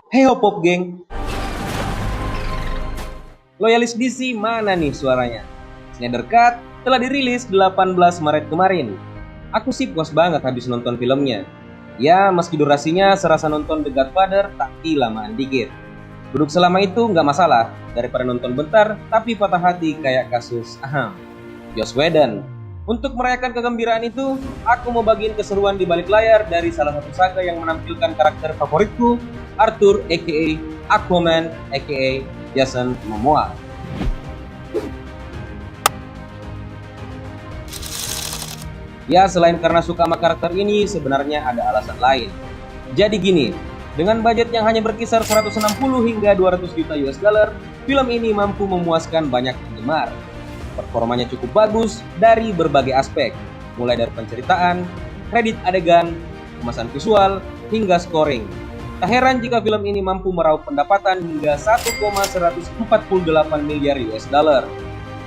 Hey Pop Geng, loyalis DC mana nih suaranya? Snyder Cut telah dirilis 18 Maret kemarin. Aku sih puas banget habis nonton filmnya. Ya, meski durasinya serasa nonton The Godfather, tapi lamaan dikit. Duduk selama itu nggak masalah, daripada nonton bentar tapi patah hati kayak kasus Joss Whedon. Untuk merayakan kegembiraan itu, aku mau bagiin keseruan di balik layar dari salah satu saga yang menampilkan karakter favoritku, Arthur aka Aquaman aka Jason Momoa. Ya, selain karena suka sama karakter ini, sebenarnya ada alasan lain. Jadi gini, dengan budget yang hanya berkisar 160 hingga 200 juta US dollar, film ini mampu memuaskan banyak penggemar. Performanya cukup bagus dari berbagai aspek, mulai dari penceritaan, kredit adegan, kemasan visual, hingga scoring. Tak heran jika film ini mampu meraup pendapatan hingga 1,148 miliar US dollar.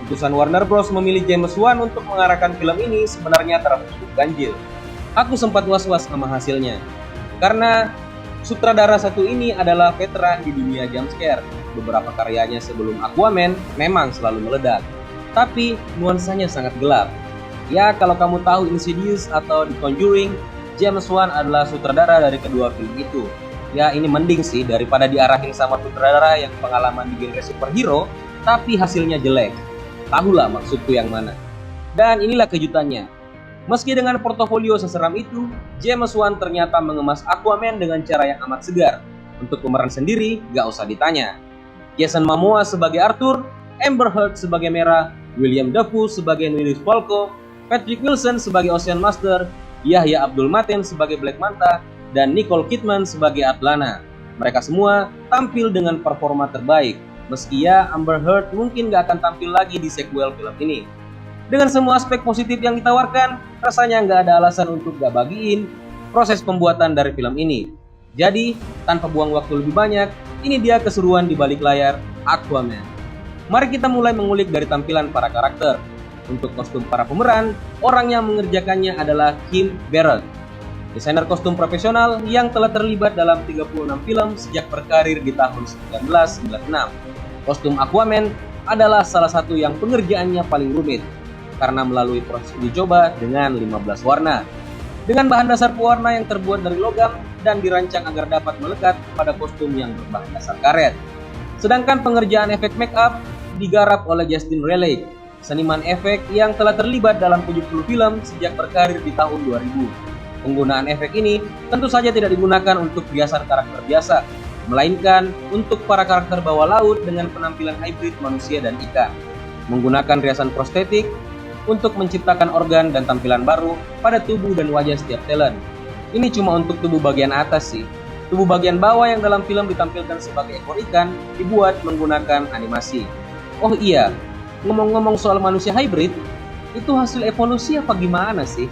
Keputusan Warner Bros memilih James Wan untuk mengarahkan film ini sebenarnya terlalu cukup ganjil. Aku sempat was-was sama hasilnya, karena sutradara satu ini adalah veteran di dunia jumpscare. Beberapa karyanya sebelum Aquaman memang selalu meledak, tapi nuansanya sangat gelap. Ya, kalau kamu tahu Insidious atau The Conjuring, James Wan adalah sutradara dari kedua film itu. Ya, ini mending sih daripada diarahin sama sutradara yang pengalaman di genre superhero, tapi hasilnya jelek. Tahulah maksudku yang mana. Dan inilah kejutannya. Meski dengan portofolio seseram itu, James Wan ternyata mengemas Aquaman dengan cara yang amat segar. Untuk pemeran sendiri, gak usah ditanya. Jason Momoa sebagai Arthur, Amber Heard sebagai Mera, William Dafoe sebagai Nilus Falco, Patrick Wilson sebagai Ocean Master, Yahya Abdul Mateen sebagai Black Manta, dan Nicole Kidman sebagai Atlanna. Mereka semua tampil dengan performa terbaik. Meski ya, Amber Heard mungkin gak akan tampil lagi di sequel film ini. Dengan semua aspek positif yang ditawarkan, rasanya gak ada alasan untuk gak bagiin proses pembuatan dari film ini. Jadi, tanpa buang waktu lebih banyak, ini dia keseruan di balik layar Aquaman. Mari kita mulai mengulik dari tampilan para karakter. Untuk kostum para pemeran, orang yang mengerjakannya adalah Kim Barrett, desainer kostum profesional yang telah terlibat dalam 36 film sejak berkarir di tahun 1996. Kostum Aquaman adalah salah satu yang pengerjaannya paling rumit, karena melalui proses uji coba dengan 15 warna. Dengan bahan dasar pewarna yang terbuat dari logam dan dirancang agar dapat melekat pada kostum yang berbahan dasar karet. Sedangkan pengerjaan efek make up digarap oleh Justin Roiland, seniman efek yang telah terlibat dalam 70 film sejak berkarir di tahun 2000. Penggunaan efek ini tentu saja tidak digunakan untuk hiasan karakter biasa, melainkan untuk para karakter bawah laut dengan penampilan hybrid manusia dan ikan. Menggunakan riasan prostetik untuk menciptakan organ dan tampilan baru pada tubuh dan wajah setiap talent. Ini cuma untuk tubuh bagian atas sih. Tubuh bagian bawah yang dalam film ditampilkan sebagai ekor ikan dibuat menggunakan animasi. Oh iya, ngomong-ngomong soal manusia hybrid, itu hasil evolusi apa gimana sih?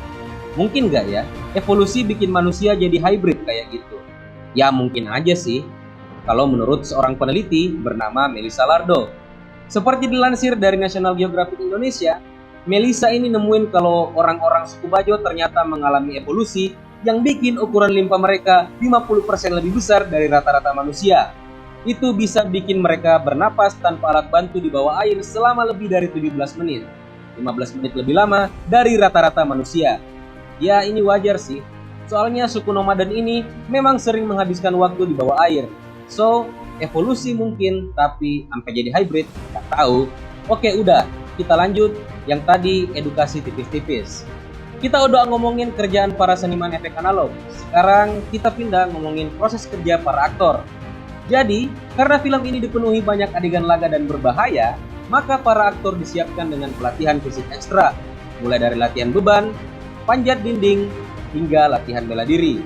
Mungkin nggak ya, evolusi bikin manusia jadi hybrid kayak gitu? Ya mungkin aja sih, kalau menurut seorang peneliti bernama Melissa Lardo. Seperti dilansir dari National Geographic Indonesia, Melissa ini nemuin kalau orang-orang suku Bajo ternyata mengalami evolusi yang bikin ukuran limpa mereka 50% lebih besar dari rata-rata manusia. Itu bisa bikin mereka bernapas tanpa alat bantu di bawah air selama lebih dari 17 menit. 15 menit lebih lama dari rata-rata manusia. Ya, ini wajar sih. Soalnya suku nomaden ini memang sering menghabiskan waktu di bawah air. So, evolusi mungkin, tapi sampai jadi hybrid, nggak tahu. Oke, udah. Kita lanjut. Yang tadi edukasi tipis-tipis. Kita udah ngomongin kerjaan para seniman efek analog. Sekarang kita pindah ngomongin proses kerja para aktor. Jadi, karena film ini dipenuhi banyak adegan laga dan berbahaya, maka para aktor disiapkan dengan pelatihan fisik ekstra, mulai dari latihan beban, panjat dinding, hingga latihan bela diri.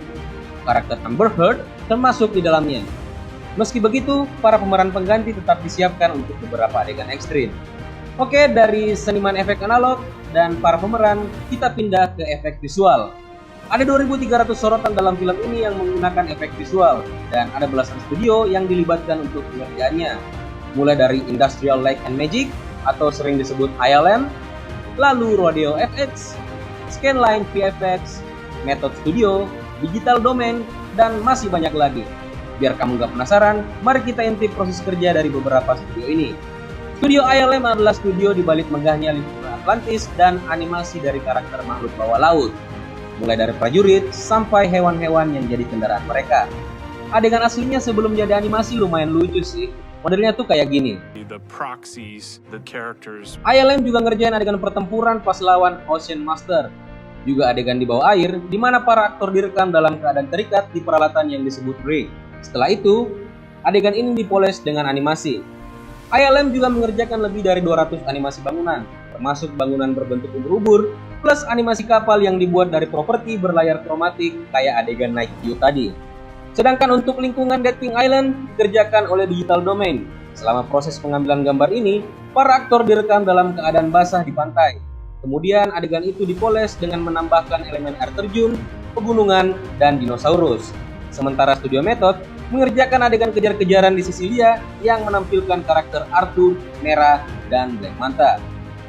Karakter Amber Heard termasuk di dalamnya. Meski begitu, para pemeran pengganti tetap disiapkan untuk beberapa adegan ekstrim. Oke, dari seniman efek analog dan para pemeran, kita pindah ke efek visual. Ada 2.300 sorotan dalam film ini yang menggunakan efek visual, dan ada belasan studio yang dilibatkan untuk pengerjaannya. Mulai dari Industrial Light and Magic, atau sering disebut ILM, lalu Rodeo FX, Scanline VFX, Method Studio, Digital Domain, dan masih banyak lagi. Biar kamu gak penasaran, mari kita intip proses kerja dari beberapa studio ini. Studio ILM adalah studio di balik megahnya lingkungan Atlantis dan animasi dari karakter makhluk bawah laut, mulai dari prajurit sampai hewan-hewan yang jadi kendaraan mereka. Adegan aslinya sebelum jadi animasi lumayan lucu sih. Modelnya tuh kayak gini. The proxies, the characters. ILM juga ngerjain adegan pertempuran pas lawan Ocean Master. Juga adegan di bawah air, di mana para aktor direkam dalam keadaan terikat di peralatan yang disebut rig. Setelah itu, adegan ini dipoles dengan animasi. ILM juga mengerjakan lebih dari 200 animasi bangunan, termasuk bangunan berbentuk ubur-ubur, plus animasi kapal yang dibuat dari properti berlayar kromatik kayak adegan naik hiu tadi. Sedangkan untuk lingkungan Dead Pink Island dikerjakan oleh Digital Domain. Selama proses pengambilan gambar ini, para aktor direkam dalam keadaan basah di pantai. Kemudian adegan itu dipoles dengan menambahkan elemen air terjun, pegunungan, dan dinosaurus. Sementara Studio Method mengerjakan adegan kejar-kejaran di Sisilia yang menampilkan karakter Arthur, Mera, dan Black Manta.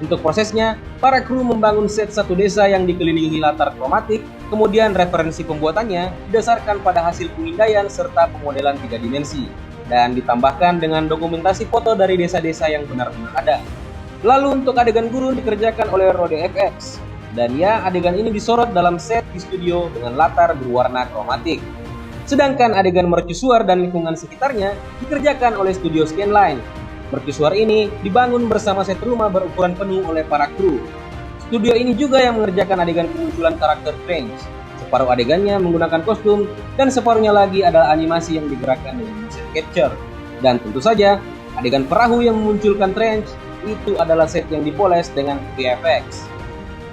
Untuk prosesnya, para kru membangun set satu desa yang dikelilingi latar kromatik, kemudian referensi pembuatannya didasarkan pada hasil pemindaian serta pemodelan 3 dimensi, dan ditambahkan dengan dokumentasi foto dari desa-desa yang benar-benar ada. Lalu untuk adegan gurun dikerjakan oleh Rode FX, dan ya adegan ini disorot dalam set di studio dengan latar berwarna kromatik. Sedangkan adegan mercusuar dan lingkungan sekitarnya dikerjakan oleh studio Scanline. Mercusuar ini dibangun bersama set rumah berukuran penuh oleh para kru. Studio ini juga yang mengerjakan adegan kemunculan karakter Strange. Separuh adegannya menggunakan kostum, dan separuhnya lagi adalah animasi yang digerakkan dengan motion capture. Dan tentu saja, adegan perahu yang memunculkan Strange itu adalah set yang dipoles dengan VFX.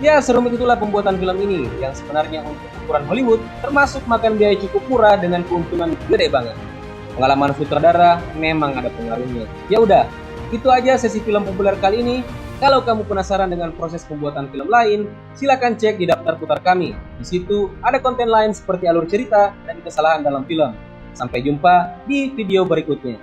Ya, serumit itulah pembuatan film ini yang sebenarnya untuk ukuran Hollywood termasuk makan biaya cukup murah dengan keuntungan gede banget. Pengalaman sutradara memang ada pengaruhnya. Ya udah, itu aja sesi film populer kali ini. Kalau kamu penasaran dengan proses pembuatan film lain, silakan cek di daftar putar kami. Di situ ada konten lain seperti alur cerita dan kesalahan dalam film. Sampai jumpa di video berikutnya.